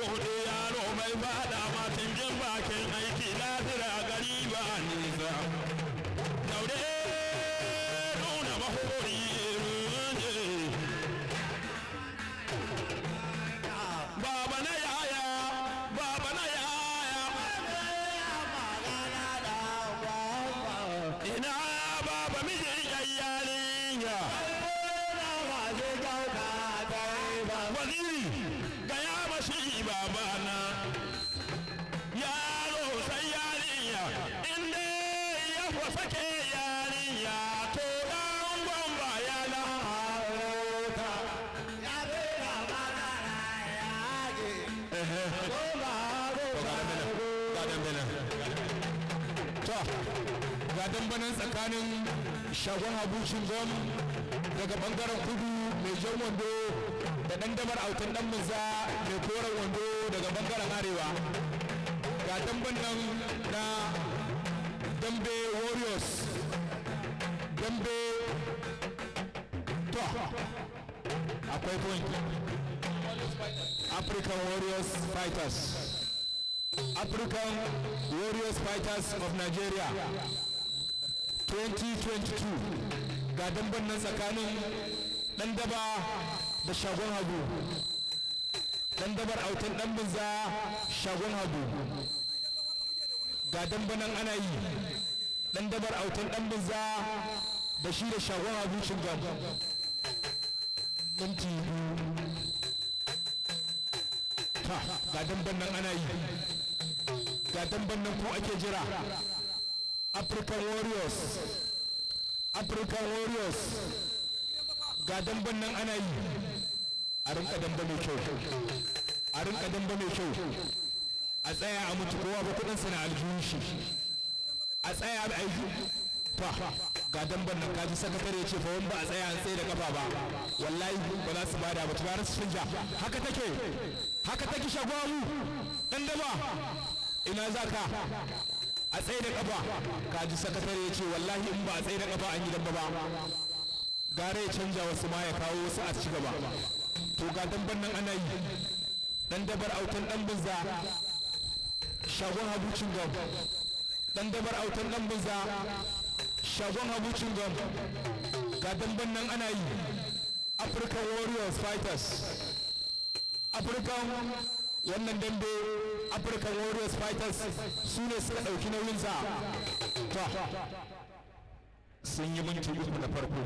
gode yaro mai fada matin jin bakin aiki lafiya gari ba nisa daure nuna mahori baba na yaya ina baba mijin yayyarinya waziri gaya mashi babana yaro sai yarinya inda ya fasake yarinya to dan gwamba ya lahauta ga dambanan tsakanin shagon abucin gom daga bangaren kudu mai jan wando da dan damar autan dan muza mai koren wando daga bangaren arewa ga dambanan na dambe warriors dambe to akwai point African Warriors Fighters African Warriors Fighters of Nigeria 2022 ga damban nan tsakanin dan daba da shagon hagu dan dabar autan dan binza shagon hagu ga damban nan ana yi dan dabar autan dan binza da shi da shagon hagu cingam minti ga damban nan ana yi ga damban nan ko ake jira African Warriors ga damban nan ana yi a rinka damba mai kyau a tsaya a mutu kowa ba kudin sana aljihun shi a tsaya a aiki ga damban nan kaji sakatare ya ce fa wani ba a tsaya an tsaye da kafa ba wallahi ba za su bada ba tubarar su canja haka take shagwamu dan daba ina za ka a tsaye da kafa kaji sakatare ya ce wallahi in ba a tsaye da kafa an yi damba ba gare ya canja wasu ma ya kawo wasu a ci gaba to ga damban nan ana yi dan dabar autan dan bunza shagon habucin gam dan dabar autan dan bunza shagon habucin gam ga damban nan ana yi African Warriors Fighters wannan dambe African Warriors Fighters su ne suka ɗauki nauyinsa sun yi minti uku na farko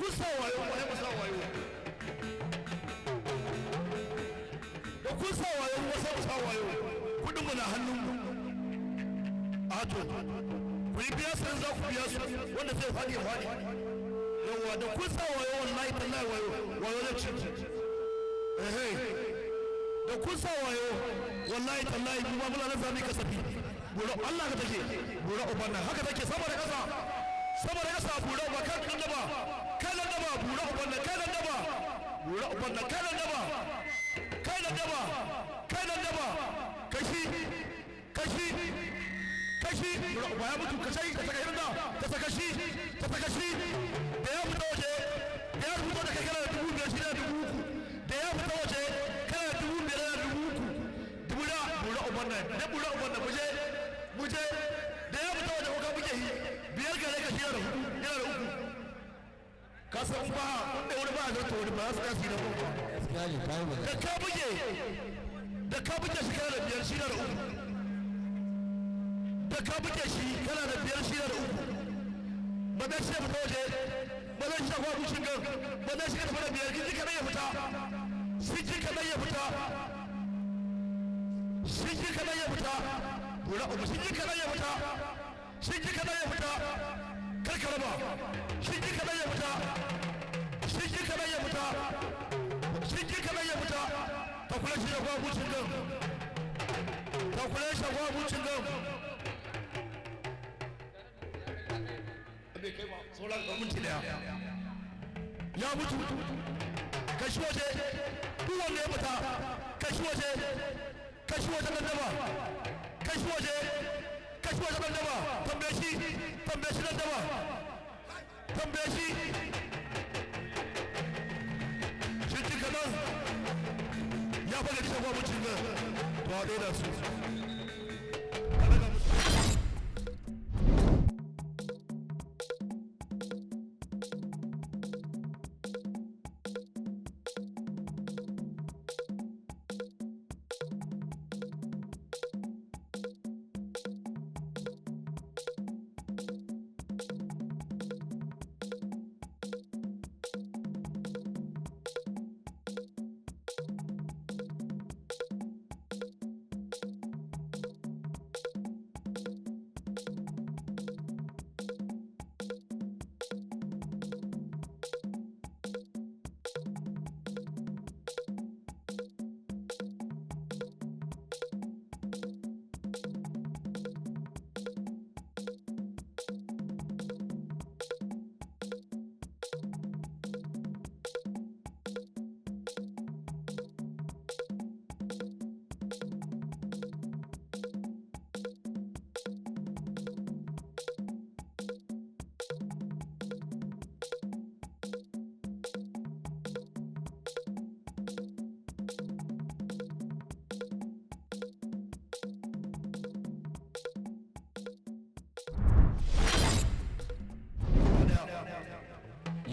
kun sa wayo waye mu sa wayo da kun sa wayo wasu mu sa wayo kudin mu na hannun mu a to ku yi biya sai za ku biya su wanda zai faɗi ya faɗi yawa da kun sa wayo wallahi tallahi wayo zai ci da kun sa wayo wallahi tallahi mu ba muna nan zami kasafi bura Allah ka take bura uban nan haka take sama da kasa bura uban kan nan daba bura uban nan kan nan daba bura uban nan kan nan daba kashi bura uban ya mutu kashi ka saka irinda ka saka shi da ya fita waje da ya fito da kai kana da 5,000 shi da 3,000 da ya fita waje kana da 5,000 da 3,000 bura uban nan muje da ya fita waje kuka muke yi 5 gare ka shi yana da 3 ka san ba wanda wani ba a zarta wani ba za su kasi da kuma da ka buge shi kana da 5 shi yana da 3 da ka buge shi kana da 5 shi yana da 3 ba zai shi ya fita waje ba zai shi akwa bushin gan ba zai shi ka tafi da 5 kin ji kanan ya fita shi ji kanan ya fita bura ubu shi ji kanan ya fita karkaraba shi ji kanan ya fita ta kula shi da kwabucin gan bai kai ba sauran minti daya ya mutu kashi waje duk wanda ya fita kashi waje nan daba tambaye shi nan daba shi ji kanan ya faga kishin kwamucin nan to a ɗaya da su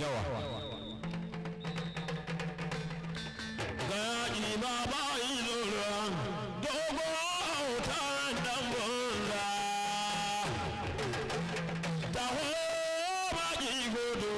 yawa gaji ba ba yi lura dogo autar dan bunza da ho ba ki gudu